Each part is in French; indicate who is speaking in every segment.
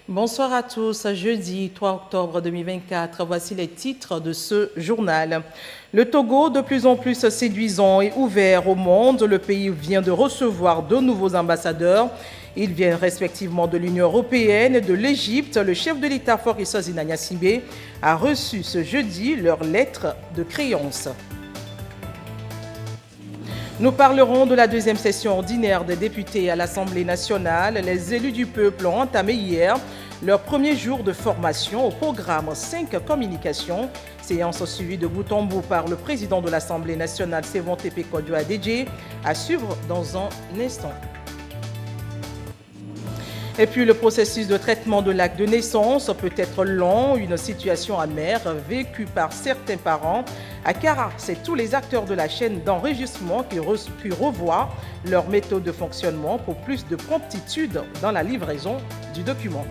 Speaker 1: Bonsoir à tous. Jeudi 3 octobre 2024, voici les titres de ce journal. Le Togo, de plus en plus séduisant et ouvert au monde, le pays vient de recevoir deux nouveaux ambassadeurs. Ils viennent respectivement de l'Union européenne et de l'Égypte. Le chef de l'État, Faure Zinania Simbe, a reçu ce jeudi leur lettre de créance. Nous parlerons de la deuxième session ordinaire des députés à l'Assemblée nationale. Les élus du peuple ont entamé hier leur premier jour de formation au programme 5 communication. Séance suivie de bout en bout par le président de l'Assemblée nationale, Sévon Tepe Kodjo Adedje, à suivre dans un instant. Et puis le processus de traitement de l'acte de naissance peut être long, une situation amère vécue par certains parents. À Kara, c'est tous les acteurs de la chaîne d'enregistrement qui revoient leur méthode de fonctionnement pour plus de promptitude dans la livraison du document.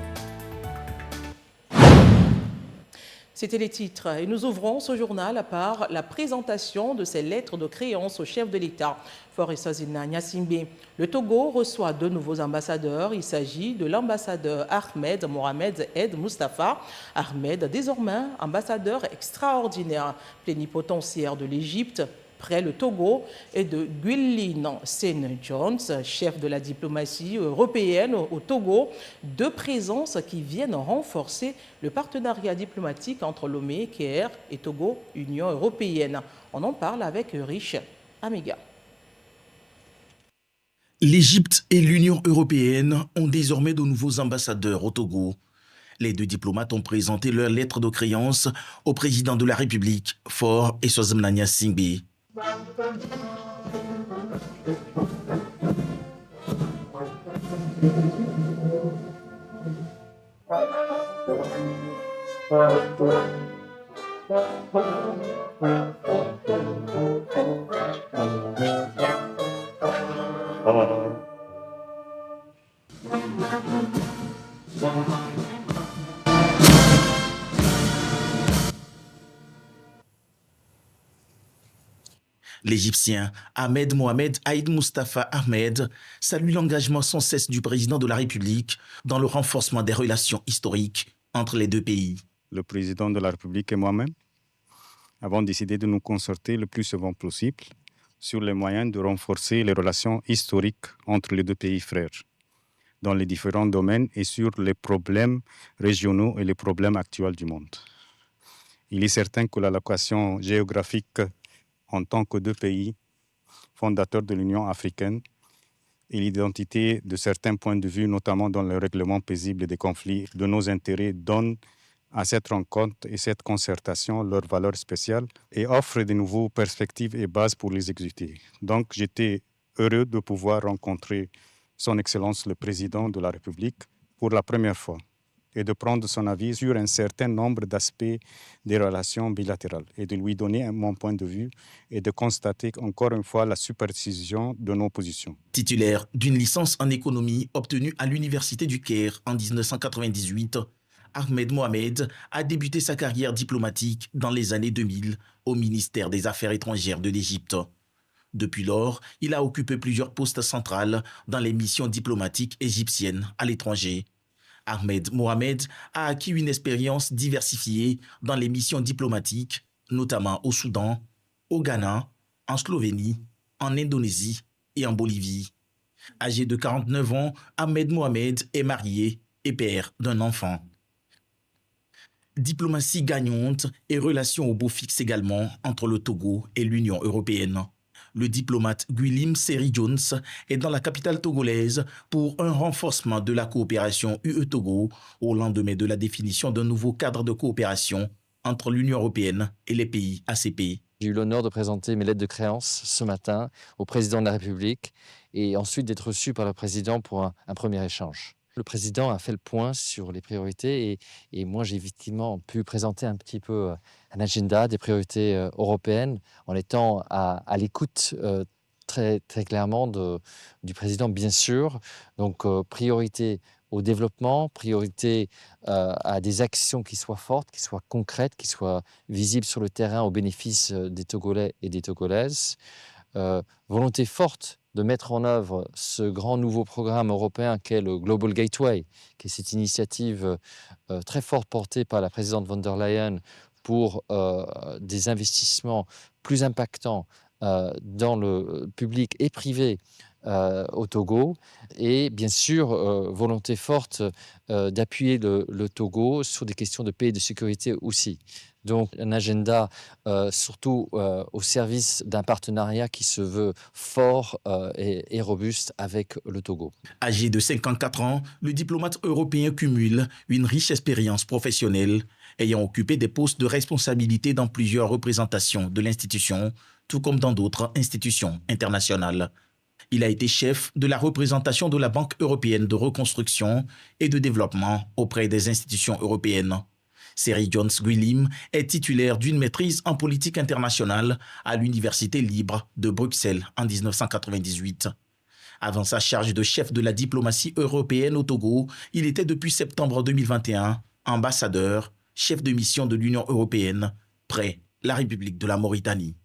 Speaker 1: C'était les titres et nous ouvrons ce journal par la présentation de ces lettres de créance au chef de l'État, Faure Zinania Simbe. Le Togo reçoit deux nouveaux ambassadeurs. Il s'agit de l'ambassadeur Ahmed Mohamed Ed Mustafa Ahmed, désormais ambassadeur extraordinaire plénipotentiaire de l'Égypte près le Togo, et de Gwilin Sen Jones, chef de la diplomatie européenne au Togo, deux présences qui viennent renforcer le partenariat diplomatique entre Lomé, Caire et Togo, Union européenne. On en parle avec Rich Amiga.
Speaker 2: L'Égypte et l'Union européenne ont désormais de nouveaux ambassadeurs au Togo. Les deux diplomates ont présenté leur lettre de créance au président de la République, Faure Zinania Simbe. L'Égyptien Ahmed Mohamed Ed Mustafa Ahmed salue l'engagement sans cesse du président de la République dans le renforcement des relations historiques entre les deux pays.
Speaker 3: Le président de la République et moi-même avons décidé de nous concerter le plus souvent possible sur les moyens de renforcer les relations historiques entre les deux pays frères dans les différents domaines et sur les problèmes régionaux et les problèmes actuels du monde. Il est certain que l'allocation géographique en tant que deux pays fondateurs de l'Union africaine et l'identité de certains points de vue, notamment dans le règlement paisible des conflits de nos intérêts, donnent à cette rencontre et cette concertation leur valeur spéciale et offrent de nouvelles perspectives et bases pour les exécuter. Donc j'étais heureux de pouvoir rencontrer Son Excellence le Président de la République pour la première fois et de prendre son avis sur un certain nombre d'aspects des relations bilatérales et de lui donner mon point de vue et de constater encore une fois la superposition de nos positions.
Speaker 2: Titulaire d'une licence en économie obtenue à l'Université du Caire en 1998, Ahmed Mohamed a débuté sa carrière diplomatique dans les années 2000 au ministère des Affaires étrangères de l'Égypte. Depuis lors, il a occupé plusieurs postes centrales dans les missions diplomatiques égyptiennes à l'étranger. Ahmed Mohamed a acquis une expérience diversifiée dans les missions diplomatiques, notamment au Soudan, au Ghana, en Slovénie, en Indonésie et en Bolivie. Âgé de 49 ans, Ahmed Mohamed est marié et père d'un enfant. Diplomatie gagnante et relations au beau fixe également entre le Togo et l'Union européenne. Le diplomate Gwilin Sen Jones est dans la capitale togolaise pour un renforcement de la coopération UE-Togo au lendemain de la définition d'un nouveau cadre de coopération entre l'Union européenne et les pays ACP.
Speaker 4: J'ai eu l'honneur de présenter mes lettres de créance ce matin au président de la République et ensuite d'être reçu par le président pour un premier échange. Le président a fait le point sur les priorités et moi j'ai effectivement pu présenter un petit peu un agenda des priorités européennes en étant à l'écoute très, très clairement du président, bien sûr. Donc priorité au développement, priorité à des actions qui soient fortes, qui soient concrètes, qui soient visibles sur le terrain au bénéfice des Togolais et des Togolaises. Volonté forte de mettre en œuvre ce grand nouveau programme européen qu'est le Global Gateway, qui est cette initiative très forte portée par la présidente von der Leyen pour des investissements plus impactants dans le public et privé au Togo, et bien sûr volonté forte d'appuyer le Togo sur des questions de paix et de sécurité aussi. Donc un agenda surtout au service d'un partenariat qui se veut fort et robuste avec le Togo.
Speaker 2: Âgé de 54 ans, le diplomate européen cumule une riche expérience professionnelle, ayant occupé des postes de responsabilité dans plusieurs représentations de l'institution, tout comme dans d'autres institutions internationales. Il a été chef de la représentation de la Banque européenne de reconstruction et de développement auprès des institutions européennes. Seri Jones-Guillim est titulaire d'une maîtrise en politique internationale à l'Université libre de Bruxelles en 1998. Avant sa charge de chef de la diplomatie européenne au Togo, il était depuis septembre 2021 ambassadeur, chef de mission de l'Union européenne près la République de la Mauritanie.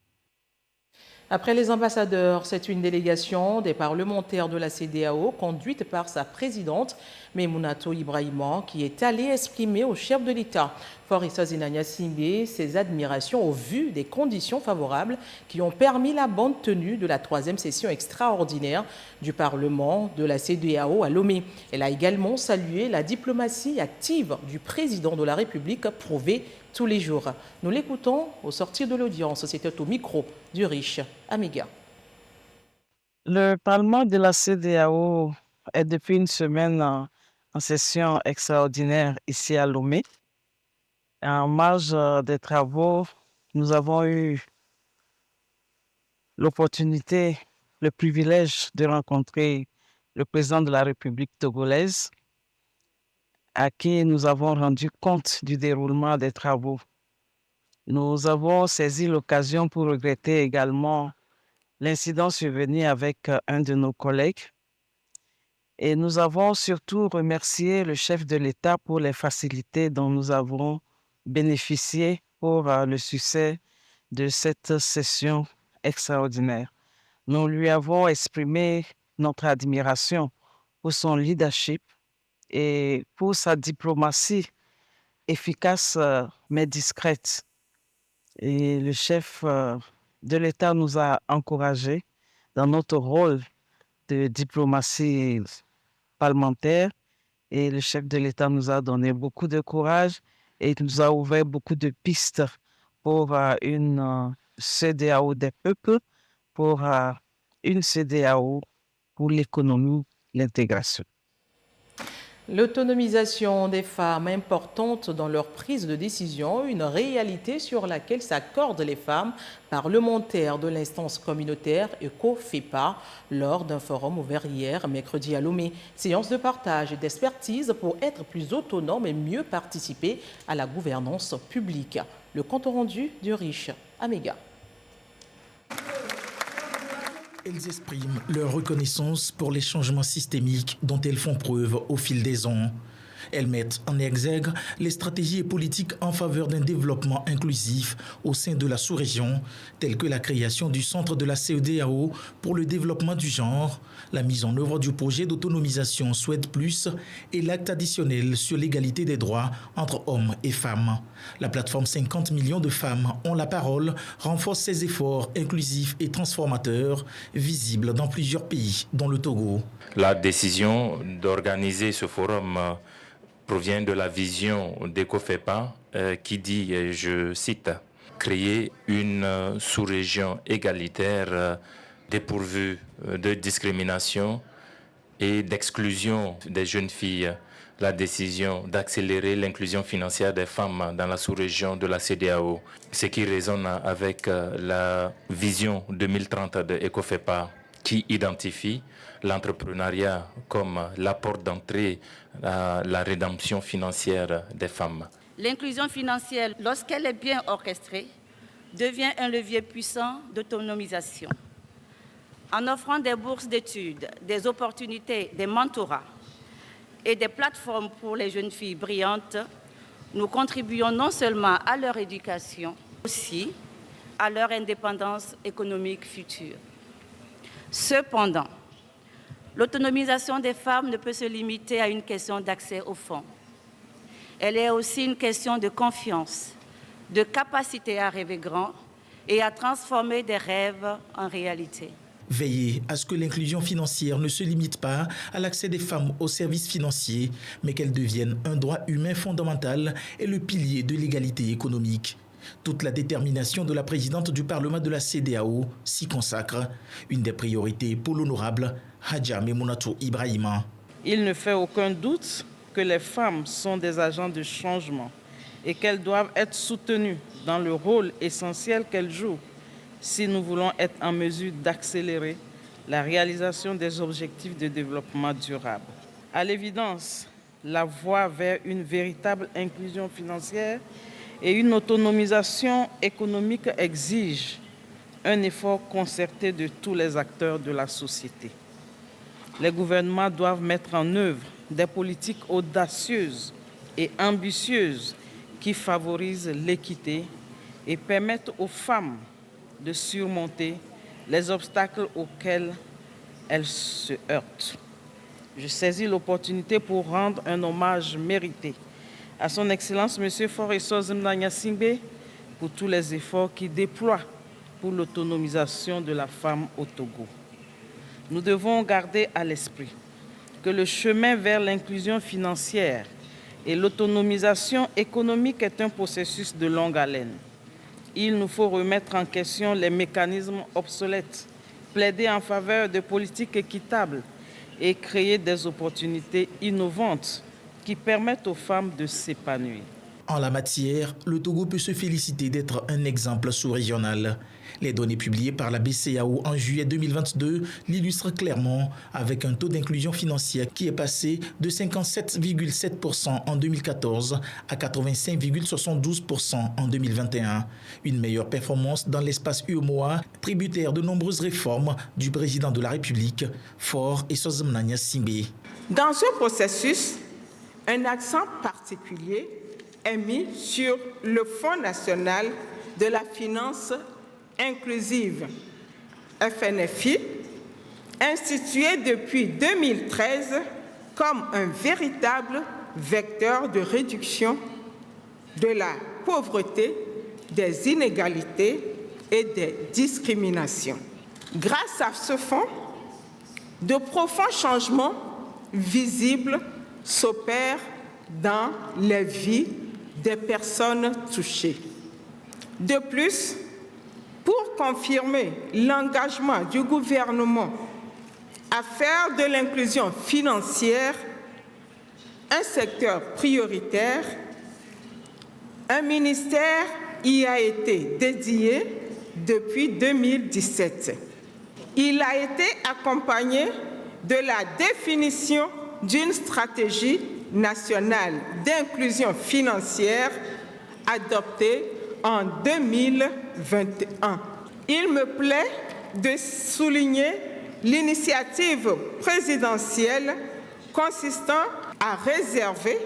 Speaker 1: Après les ambassadeurs, c'est une délégation des parlementaires de la CEDEAO conduite par sa présidente, Maimouna-To Ibrahima, qui est allée exprimer au chef de l'État, Faure Gnassingbé, ses admirations au vu des conditions favorables qui ont permis la bonne tenue de la 3e session extraordinaire du Parlement de la CEDEAO à Lomé. Elle a également salué la diplomatie active du président de la République prouvée tous les jours. Nous l'écoutons au sortir de l'audience. C'était au micro du riche Amiga.
Speaker 5: Le Parlement de la CEDEAO est depuis une semaine en session extraordinaire ici à Lomé. En marge des travaux, nous avons eu l'opportunité, le privilège de rencontrer le président de la République togolaise, à qui nous avons rendu compte du déroulement des travaux. Nous avons saisi l'occasion pour regretter également l'incident survenu avec un de nos collègues. Et nous avons surtout remercié le chef de l'État pour les facilités dont nous avons bénéficié pour le succès de cette session extraordinaire. Nous lui avons exprimé notre admiration pour son leadership et pour sa diplomatie efficace mais discrète. Et le chef de l'État nous a encouragés dans notre rôle de diplomatie parlementaire, et le chef de l'État nous a donné beaucoup de courage et nous a ouvert beaucoup de pistes pour une CEDEAO des peuples, pour une CEDEAO pour l'économie, l'intégration.
Speaker 1: L'autonomisation des femmes importante dans leur prise de décision, une réalité sur laquelle s'accordent les femmes parlementaires de l'instance communautaire ECO-FEPA lors d'un forum ouvert hier, mercredi à Lomé. Séance de partage et d'expertise pour être plus autonome et mieux participer à la gouvernance publique. Le compte rendu du riche Améga.
Speaker 2: Elles expriment leur reconnaissance pour les changements systémiques dont elles font preuve au fil des ans. Elles mettent en exergue les stratégies et politiques en faveur d'un développement inclusif au sein de la sous-région, telles que la création du Centre de la CEDEAO pour le développement du genre, la mise en œuvre du projet d'autonomisation Souhaite Plus et l'acte additionnel sur l'égalité des droits entre hommes et femmes. La plateforme 50 millions de femmes ont la parole renforce ses efforts inclusifs et transformateurs visibles dans plusieurs pays, dont le Togo.
Speaker 6: La décision d'organiser ce forum provient de la vision d'ECO-FEPA qui dit, je cite, « créer une sous-région égalitaire dépourvue de discrimination et d'exclusion des jeunes filles ». La décision d'accélérer l'inclusion financière des femmes dans la sous-région de la CEDEAO, ce qui résonne avec la vision 2030 de ECO-FEPA qui identifie l'entrepreneuriat comme la porte d'entrée à la rédemption financière des femmes.
Speaker 7: L'inclusion financière, lorsqu'elle est bien orchestrée, devient un levier puissant d'autonomisation. En offrant des bourses d'études, des opportunités, des mentorats et des plateformes pour les jeunes filles brillantes, nous contribuons non seulement à leur éducation, mais aussi à leur indépendance économique future. Cependant, l'autonomisation des femmes ne peut se limiter à une question d'accès aux fonds. Elle est aussi une question de confiance, de capacité à rêver grand et à transformer des rêves en réalité.
Speaker 2: Veiller à ce que l'inclusion financière ne se limite pas à l'accès des femmes aux services financiers, mais qu'elle devienne un droit humain fondamental et le pilier de l'égalité économique. Toute la détermination de la présidente du Parlement de la CEDEAO s'y consacre, une des priorités pour l'honorable Hadja Memunatu Ibrahima.
Speaker 5: Il ne fait aucun doute que les femmes sont des agents de changement et qu'elles doivent être soutenues dans le rôle essentiel qu'elles jouent si nous voulons être en mesure d'accélérer la réalisation des objectifs de développement durable. À l'évidence, la voie vers une véritable inclusion financière et une autonomisation économique exige un effort concerté de tous les acteurs de la société. Les gouvernements doivent mettre en œuvre des politiques audacieuses et ambitieuses qui favorisent l'équité et permettent aux femmes de surmonter les obstacles auxquels elles se heurtent. Je saisis l'opportunité pour rendre un hommage mérité à son Excellence M. Faure Essozimna Gnassingbé pour tous les efforts qu'il déploie pour l'autonomisation de la femme au Togo. Nous devons garder à l'esprit que le chemin vers l'inclusion financière et l'autonomisation économique est un processus de longue haleine. Il nous faut remettre en question les mécanismes obsolètes, plaider en faveur de politiques équitables et créer des opportunités innovantes qui permettent aux femmes de s'épanouir.
Speaker 2: En la matière, le Togo peut se féliciter d'être un exemple sous-régional. Les données publiées par la BCEAO en juillet 2022 l'illustrent clairement avec un taux d'inclusion financière qui est passé de 57,7% en 2014 à 85,72% en 2021. Une meilleure performance dans l'espace UEMOA, tributaire de nombreuses réformes du président de la République, Faure Essozimna Gnassingbé.
Speaker 8: Dans ce processus, un accent particulier est mis sur le Fonds national de la finance inclusive, FNFI, institué depuis 2013 comme un véritable vecteur de réduction de la pauvreté, des inégalités et des discriminations. Grâce à ce fonds, de profonds changements visibles s'opèrent dans les vies des personnes touchées. De plus, pour confirmer l'engagement du gouvernement à faire de l'inclusion financière un secteur prioritaire, un ministère y a été dédié depuis 2017. Il a été accompagné de la définition d'une stratégie nationale d'inclusion financière adoptée en 2021. Il me plaît de souligner l'initiative présidentielle consistant à réserver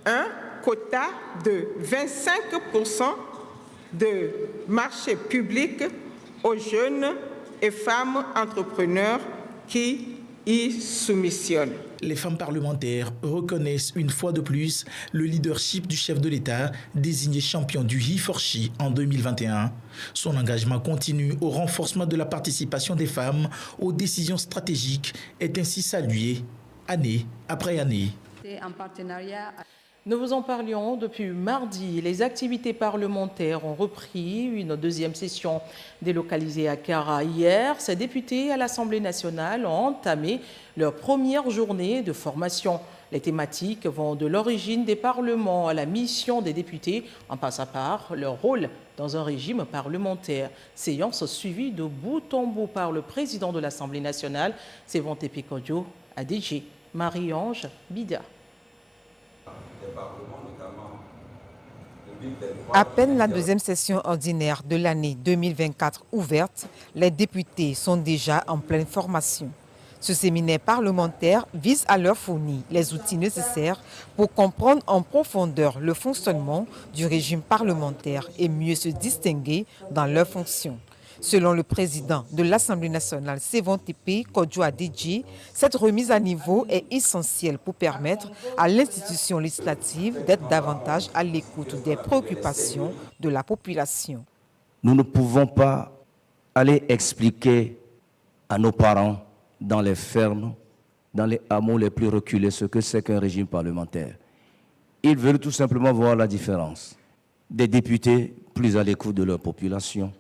Speaker 8: un quota de 25% de marché public aux jeunes et femmes entrepreneurs qui y soumissionnent.
Speaker 2: Les femmes parlementaires reconnaissent une fois de plus le leadership du chef de l'État désigné champion du He4She en 2021. Son engagement continu au renforcement de la participation des femmes aux décisions stratégiques est ainsi salué année après année.
Speaker 1: Nous vous en parlions depuis mardi. Les activités parlementaires ont repris une deuxième session délocalisée à Kara hier. Ces députés à l'Assemblée nationale ont entamé leur première journée de formation. Les thématiques vont de l'origine des parlements à la mission des députés, en passant par leur rôle dans un régime parlementaire. Séance suivie de bout en bout par le président de l'Assemblée nationale, Sévonté Pékodio, ADG, Marie-Ange Bida.
Speaker 9: À peine la deuxième session ordinaire de l'année 2024 ouverte, les députés sont déjà en pleine formation. Ce séminaire parlementaire vise à leur fournir les outils nécessaires pour comprendre en profondeur le fonctionnement du régime parlementaire et mieux se distinguer dans leurs fonctions. Selon le président de l'Assemblée nationale, Sévon Tepe Kodjoa Deji, cette remise à niveau est essentielle pour permettre à l'institution législative d'être davantage à l'écoute des préoccupations de la population.
Speaker 10: Nous ne pouvons pas aller expliquer à nos parents dans les fermes, dans les hameaux les plus reculés, ce que c'est qu'un régime parlementaire. Ils veulent tout simplement voir la différence. Des députés plus à l'écoute de leur population,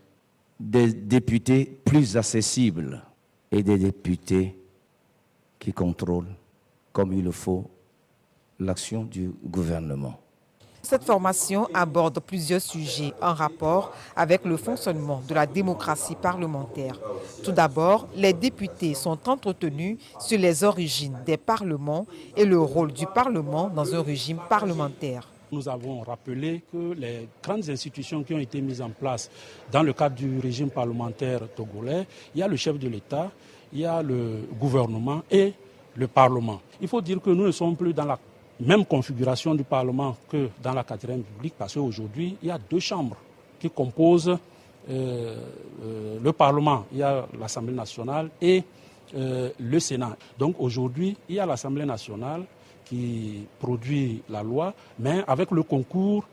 Speaker 10: des députés plus accessibles et des députés qui contrôlent comme il le faut l'action du gouvernement.
Speaker 9: Cette formation aborde plusieurs sujets en rapport avec le fonctionnement de la démocratie parlementaire. Tout d'abord, les députés sont entretenus sur les origines des parlements et le rôle du Parlement dans un régime parlementaire.
Speaker 11: Nous avons rappelé que les grandes institutions qui ont été mises en place dans le cadre du régime parlementaire togolais, il y a le chef de l'État, il y a le gouvernement et le Parlement. Il faut dire que nous ne sommes plus dans la même configuration du Parlement que dans la 4e République, parce qu'aujourd'hui, il y a 2 chambres qui composent le Parlement. Il y a l'Assemblée nationale et le Sénat. Donc aujourd'hui, il y a l'Assemblée nationale qui produit la loi, mais avec le concours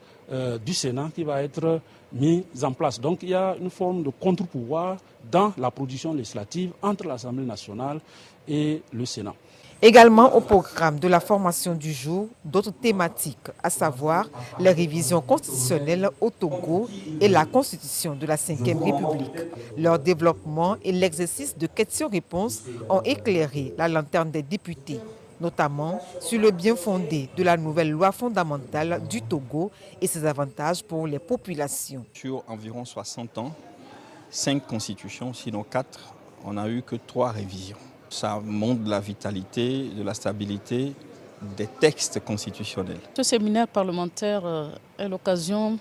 Speaker 11: du Sénat qui va être mis en place. Donc il y a une forme de contre-pouvoir dans la production législative entre l'Assemblée nationale et le Sénat.
Speaker 9: Également au programme de la formation du jour, d'autres thématiques, à savoir les révisions constitutionnelles au Togo et la constitution de la 5e République. Leur développement et l'exercice de questions-réponses ont éclairé la lanterne des députés, notamment sur le bien fondé de la nouvelle loi fondamentale du Togo et ses avantages pour les populations.
Speaker 12: Sur environ 60 ans, 5 constitutions, sinon 4, on n'a eu que 3 révisions. Ça montre de la vitalité, de la stabilité des textes constitutionnels.
Speaker 13: Ce séminaire parlementaire est l'occasion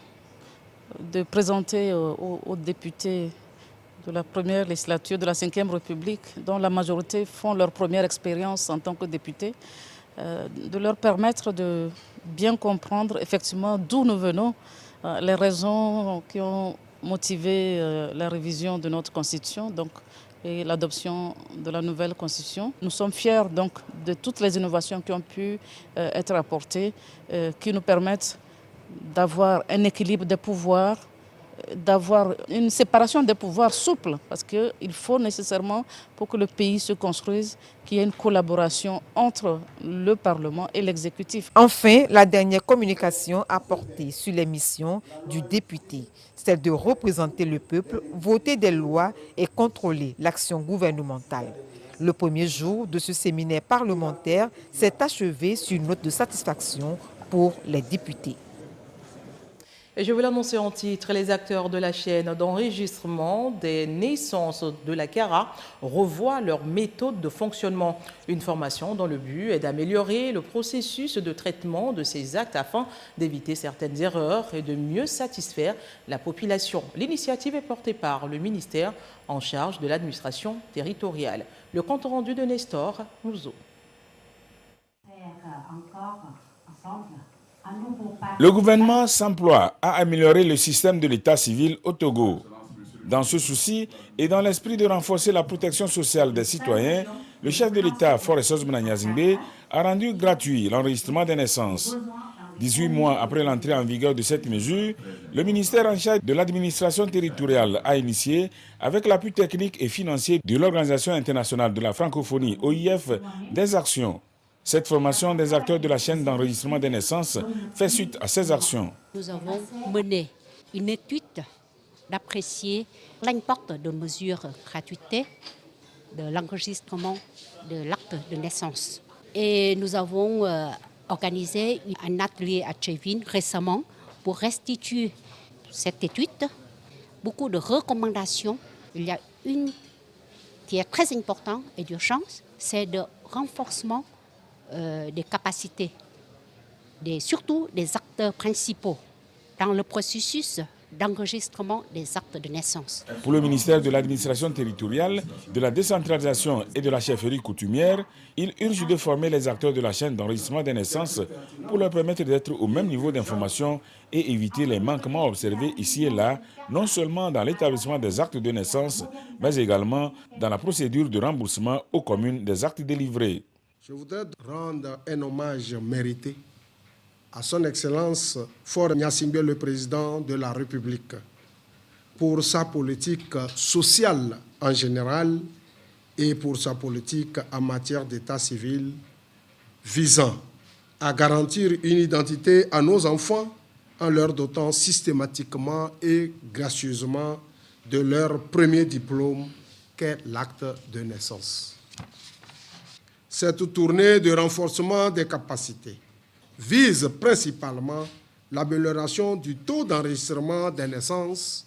Speaker 13: de présenter aux députés de la première législature de la 5e République, dont la majorité font leur première expérience en tant que députés, de leur permettre de bien comprendre effectivement d'où nous venons, les raisons qui ont motivé la révision de notre Constitution et l'adoption de la nouvelle Constitution. Nous sommes fiers donc de toutes les innovations qui ont pu être apportées, qui nous permettent d'avoir un équilibre des pouvoirs, d'avoir une séparation des pouvoirs souple, parce qu'il faut nécessairement, pour que le pays se construise, qu'il y ait une collaboration entre le Parlement et l'exécutif.
Speaker 9: Enfin, la dernière communication a porté sur les missions du député, celle de représenter le peuple, voter des lois et contrôler l'action gouvernementale. Le premier jour de ce séminaire parlementaire s'est achevé sur une note de satisfaction pour les députés.
Speaker 1: Et je vais l'annoncer en titre, les acteurs de la chaîne d'enregistrement des naissances de la CARA revoient leur méthode de fonctionnement. Une formation dont le but est d'améliorer le processus de traitement de ces actes afin d'éviter certaines erreurs et de mieux satisfaire la population. L'initiative est portée par le ministère en charge de l'administration territoriale. Le compte rendu de Nestor Mouzo.
Speaker 14: Le gouvernement s'emploie à améliorer le système de l'état civil au Togo. Dans ce souci et dans l'esprit de renforcer la protection sociale des citoyens, le chef de l'État, Faure Essozina Gnassingbé, a rendu gratuit l'enregistrement des naissances. 18 mois après l'entrée en vigueur de cette mesure, le ministère en charge de l'administration territoriale a initié, avec l'appui technique et financier de l'Organisation internationale de la francophonie, OIF, des actions. Cette formation des acteurs de la chaîne d'enregistrement des naissances fait suite à ces actions.
Speaker 15: Nous avons mené une étude d'apprécier l'importance de mesures gratuité de l'enregistrement de l'acte de naissance. Et nous avons organisé un atelier à Tchévin récemment pour restituer cette étude. Beaucoup de recommandations. Il y a une qui est très importante et d'urgence, c'est le renforcement des capacités, surtout des acteurs principaux dans le processus d'enregistrement des actes de naissance.
Speaker 14: Pour le ministère de l'Administration territoriale, de la décentralisation et de la chefferie coutumière, il urge de former les acteurs de la chaîne d'enregistrement des naissances pour leur permettre d'être au même niveau d'information et éviter les manquements observés ici et là, non seulement dans l'établissement des actes de naissance, mais également dans la procédure de remboursement aux communes des actes délivrés.
Speaker 16: Je voudrais rendre un hommage mérité à son Excellence Faure Gnassingbé, le président de la République, pour sa politique sociale en général et pour sa politique en matière d'état civil visant à garantir une identité à nos enfants en leur dotant systématiquement et gracieusement de leur premier diplôme qu'est l'acte de naissance. Cette tournée de renforcement des capacités vise principalement l'amélioration du taux d'enregistrement des naissances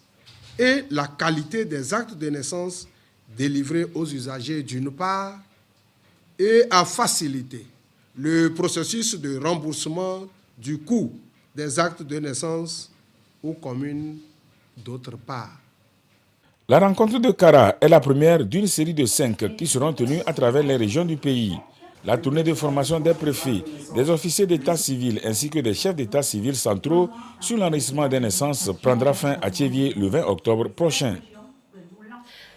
Speaker 16: et la qualité des actes de naissance délivrés aux usagers d'une part, et à faciliter le processus de remboursement du coût des actes de naissance aux communes d'autre part.
Speaker 14: La rencontre de Kara est la première d'une série de 5 qui seront tenues à travers les régions du pays. La tournée de formation des préfets, des officiers d'état civil ainsi que des chefs d'état civil centraux sur l'enregistrement des naissances prendra fin à Thiévié le 20 octobre prochain.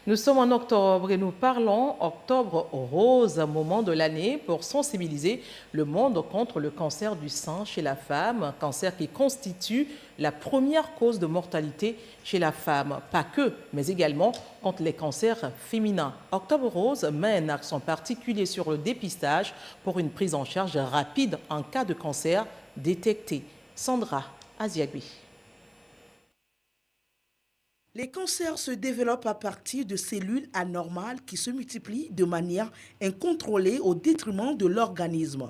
Speaker 1: Nous sommes en octobre et nous parlons Octobre Rose, un moment de l'année pour sensibiliser le monde contre le cancer du sein chez la femme, cancer qui constitue la première cause de mortalité chez la femme. Pas que, mais également contre les cancers féminins. Octobre Rose met un accent particulier sur le dépistage pour une prise en charge rapide en cas de cancer détecté. Sandra Aziagui.
Speaker 17: Les cancers se développent à partir de cellules anormales qui se multiplient de manière incontrôlée au détriment de l'organisme.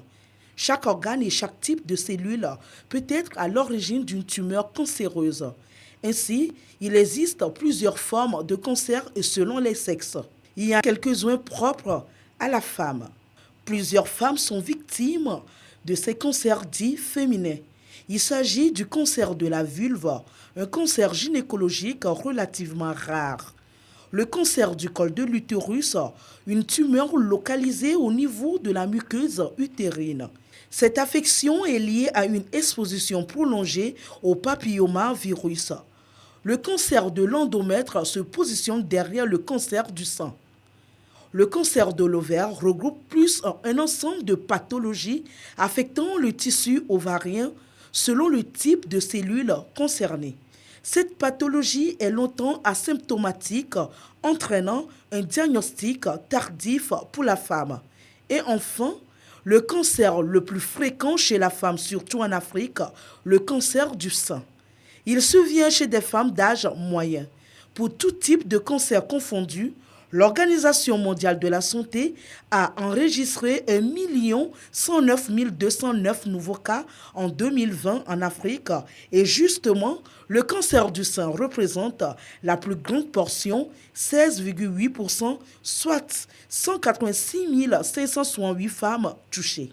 Speaker 17: Chaque organe et chaque type de cellule peut être à l'origine d'une tumeur cancéreuse. Ainsi, il existe plusieurs formes de cancer et selon les sexes. Il y a quelques-uns propres à la femme. Plusieurs femmes sont victimes de ces cancers dits féminins. Il s'agit du cancer de la vulve, un cancer gynécologique relativement rare. Le cancer du col de l'utérus, une tumeur localisée au niveau de la muqueuse utérine. Cette affection est liée à une exposition prolongée au papillomavirus. Le cancer de l'endomètre se positionne derrière le cancer du sein. Le cancer de l'ovaire regroupe plus un ensemble de pathologies affectant le tissu ovarien selon le type de cellules concernées. Cette pathologie est longtemps asymptomatique, entraînant un diagnostic tardif pour la femme. Et enfin, le cancer le plus fréquent chez la femme, surtout en Afrique, le cancer du sein. Il survient chez des femmes d'âge moyen. Pour tout type de cancer confondu, l'Organisation mondiale de la santé a enregistré 1 109 209 nouveaux cas en 2020 en Afrique et justement, le cancer du sein représente la plus grande portion, 16,8%, soit 186 568 femmes touchées.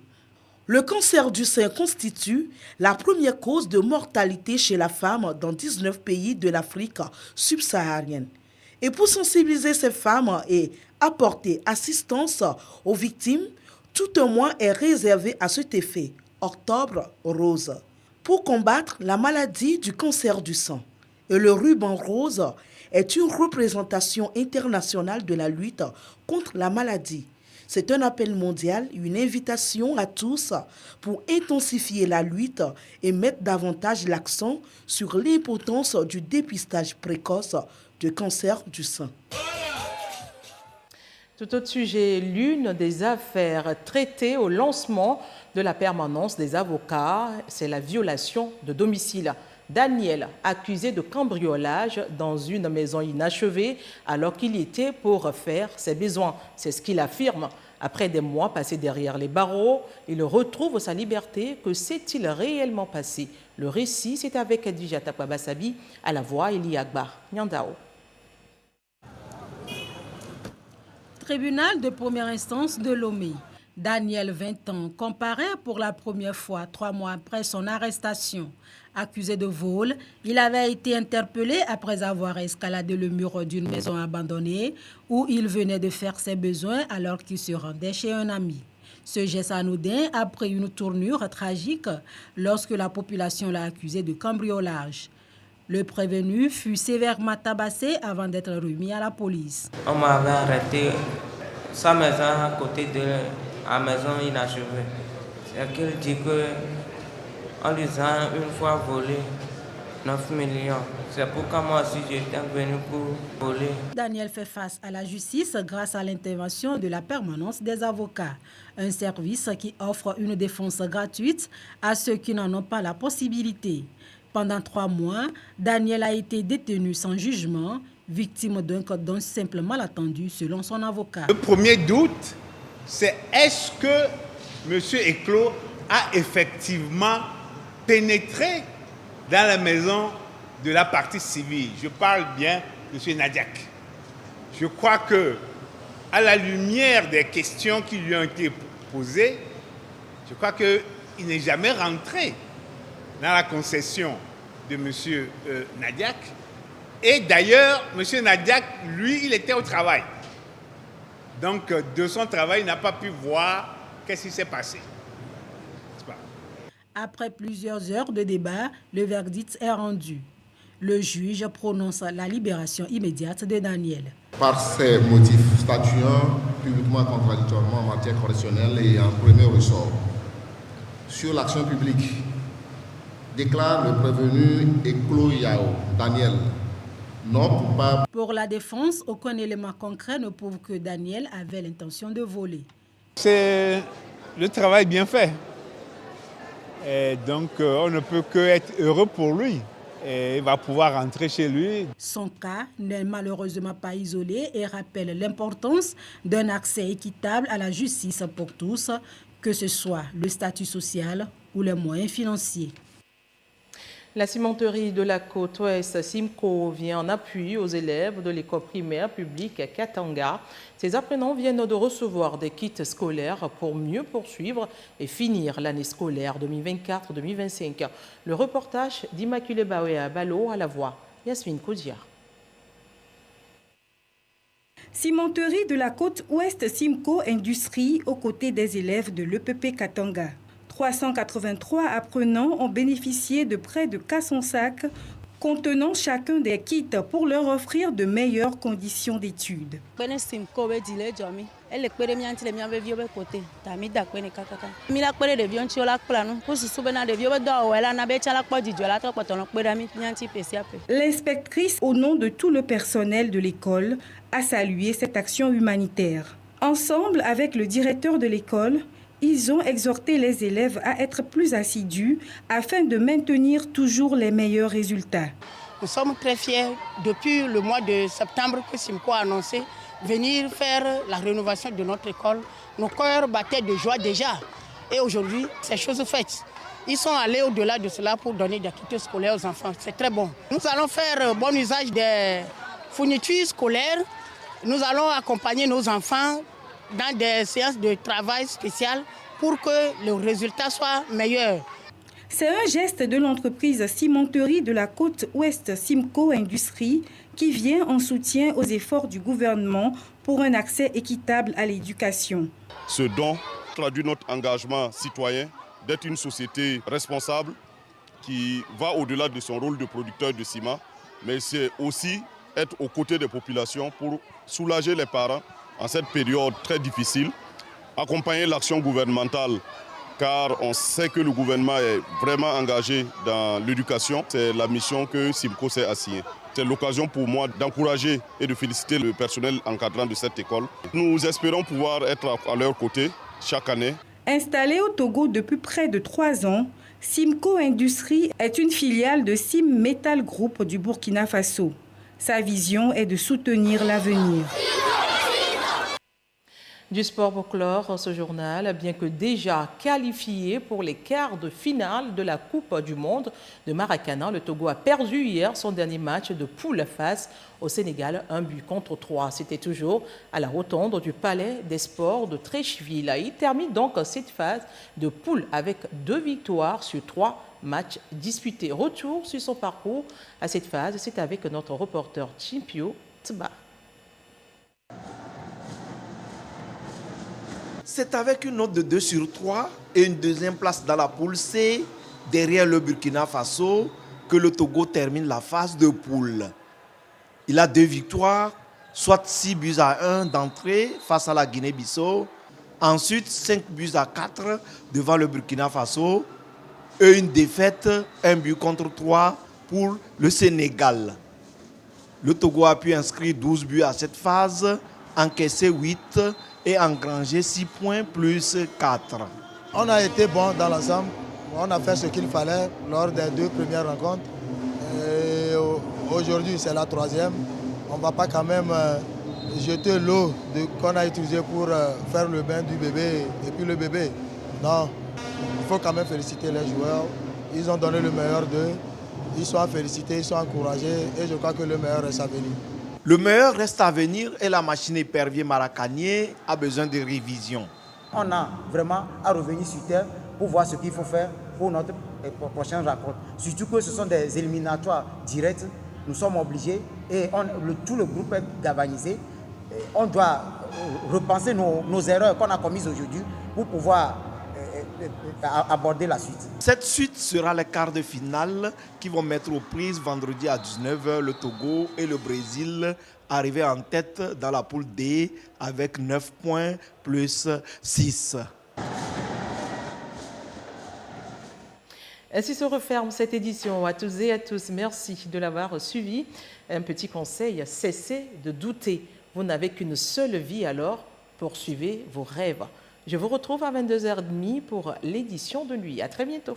Speaker 17: Le cancer du sein constitue la première cause de mortalité chez la femme dans 19 pays de l'Afrique subsaharienne. Et pour sensibiliser ces femmes et apporter assistance aux victimes, tout un mois est réservé à cet effet, Octobre Rose, pour combattre la maladie du cancer du sein. Et le ruban rose est une représentation internationale de la lutte contre la maladie. C'est un appel mondial, une invitation à tous pour intensifier la lutte et mettre davantage l'accent sur l'importance du dépistage précoce du cancer du sein.
Speaker 1: Tout autre sujet, l'une des affaires traitées au lancement de la permanence des avocats, c'est la violation de domicile. Daniel, accusé de cambriolage dans une maison inachevée alors qu'il y était pour faire ses besoins. C'est ce qu'il affirme. Après des mois passés derrière les barreaux, il retrouve sa liberté. Que s'est-il réellement passé? Le récit, c'est avec Adijata Kwabasabi à la voix Eli Agbar. Nyandao.
Speaker 18: Tribunal de première instance de Lomé. Daniel, 20 ans, comparaît pour la première fois 3 mois après son arrestation. Accusé de vol, il avait été interpellé après avoir escaladé le mur d'une maison abandonnée où il venait de faire ses besoins alors qu'il se rendait chez un ami. Ce geste anodin a pris une tournure tragique lorsque la population l'a accusé de cambriolage. Le prévenu fut sévèrement tabassé avant d'être remis à la police.
Speaker 19: On m'avait arrêté sa maison à côté de la maison inachevée. C'est qu'il dit que en lui a une fois volé 9 millions. C'est pourquoi moi aussi j'étais venu pour voler.
Speaker 18: Daniel fait face à la justice grâce à l'intervention de la permanence des avocats, un service qui offre une défense gratuite à ceux qui n'en ont pas la possibilité. Pendant 3 mois, Daniel a été détenu sans jugement, victime d'un simple malentendu selon son avocat.
Speaker 20: Le premier doute, c'est est-ce que M. Eclos a effectivement pénétré dans la maison de la partie civile. Je parle bien de M. Nadiak. Je crois que, à la lumière des questions qui lui ont été posées, je crois qu'il n'est jamais rentré dans la concession de M. Nadiak. Et d'ailleurs, M. Nadiak, lui, il était au travail. Donc, de son travail, il n'a pas pu voir qu'est-ce qui s'est passé.
Speaker 18: Après plusieurs heures de débat, le verdict est rendu. Le juge prononce la libération immédiate de Daniel.
Speaker 21: Par ces motifs statuant publiquement contradictoirement en matière correctionnelle et en premier ressort sur l'action publique, déclare le prévenu Eclos Yao Daniel non coupable.
Speaker 18: Pour la défense, aucun élément concret ne prouve que Daniel avait l'intention de voler.
Speaker 20: C'est le travail bien fait. Et donc, on ne peut qu'être heureux pour lui. Et il va pouvoir rentrer chez lui.
Speaker 18: Son cas n'est malheureusement pas isolé et rappelle l'importance d'un accès équitable à la justice pour tous, que ce soit le statut social ou les moyens financiers.
Speaker 1: La cimenterie de la côte ouest, Simco, vient en appui aux élèves de l'école primaire publique Katanga. Ces apprenants viennent de recevoir des kits scolaires pour mieux poursuivre et finir l'année scolaire 2024-2025. Le reportage d'Immaculée Bawea Balo à la voix, Yasmine Koudia.
Speaker 22: Cimenterie de la côte ouest Simco Industrie aux côtés des élèves de l'EPP Katanga. 383 apprenants ont bénéficié de près de 400 sacs contenant chacun des kits pour leur offrir de meilleures conditions d'études. L'inspectrice, au nom de tout le personnel de l'école, a salué cette action humanitaire. Ensemble avec le directeur de l'école, ils ont exhorté les élèves à être plus assidus afin de maintenir toujours les meilleurs résultats.
Speaker 23: Nous sommes très fiers depuis le mois de septembre que Simco a annoncé venir faire la rénovation de notre école. Nos cœurs battaient de joie déjà et aujourd'hui, c'est chose faite. Ils sont allés au-delà de cela pour donner des kits scolaires aux enfants. C'est très bon. Nous allons faire bon usage des fournitures scolaires. Nous allons accompagner nos enfants dans des séances de travail spéciales pour que le résultat soit meilleur.
Speaker 22: C'est un geste de l'entreprise cimenterie de la côte ouest Simco Industrie qui vient en soutien aux efforts du gouvernement pour un accès équitable à l'éducation.
Speaker 24: Ce don traduit notre engagement citoyen d'être une société responsable qui va au-delà de son rôle de producteur de ciment, mais c'est aussi être aux côtés des populations pour soulager les parents en cette période très difficile, accompagner l'action gouvernementale, car on sait que le gouvernement est vraiment engagé dans l'éducation. C'est la mission que Simco s'est assignée. C'est l'occasion pour moi d'encourager et de féliciter le personnel encadrant de cette école. Nous espérons pouvoir être à leur côté chaque année.
Speaker 22: Installé au Togo depuis près de 3 ans, Simco Industrie est une filiale de Sim Metal Group du Burkina Faso. Sa vision est de soutenir l'avenir.
Speaker 1: Du sport pour clore ce journal, bien que déjà qualifié pour les quarts de finale de la Coupe du Monde de Maracana, le Togo a perdu hier son dernier match de poule face au Sénégal, 1-3. C'était toujours à la rotonde du Palais des Sports de Treichville. Il termine donc cette phase de poule avec 2 victoires sur 3 matchs disputés. Retour sur son parcours à cette phase, c'est avec notre reporter Chimpio Tba.
Speaker 3: C'est avec une note de 2 sur 3 et une deuxième place dans la poule C, derrière le Burkina Faso, que le Togo termine la phase de poule. Il a 2 victoires, soit 6-1 d'entrée face à la Guinée-Bissau, ensuite 5-4 devant le Burkina Faso et une défaite, 1-3 pour le Sénégal. Le Togo a pu inscrire 12 buts à cette phase, encaisser 8 et engranger 6 points plus 4.
Speaker 4: On a été bon dans l'ensemble. On a fait ce qu'il fallait lors des 2 premières rencontres. Et aujourd'hui, c'est la 3e. On ne va pas quand même jeter l'eau qu'on a utilisée pour faire le bain du bébé et puis le bébé. Non, il faut quand même féliciter les joueurs. Ils ont donné le meilleur d'eux. Ils sont félicités, ils sont encouragés et je crois que le meilleur reste à venir.
Speaker 3: Le meilleur reste à venir et la machine épervier maracanier a besoin de révision.
Speaker 6: On a vraiment à revenir sur terre pour voir ce qu'il faut faire pour notre prochaine rencontre. Surtout que ce sont des éliminatoires directs. Nous sommes obligés et tout le groupe est galvanisé. On doit repenser nos erreurs qu'on a commises aujourd'hui pour pouvoir aborder la suite.
Speaker 3: Cette suite sera les quarts de finale qui vont mettre aux prises vendredi à 19h le Togo et le Brésil, arrivés en tête dans la poule D avec 9 points plus 6.
Speaker 1: Ainsi se referme cette édition. À tous et à tous, merci de l'avoir suivi. Un petit conseil, cessez de douter. Vous n'avez qu'une seule vie, alors poursuivez vos rêves. Je vous retrouve à 22h30 pour l'édition de nuit. À très bientôt.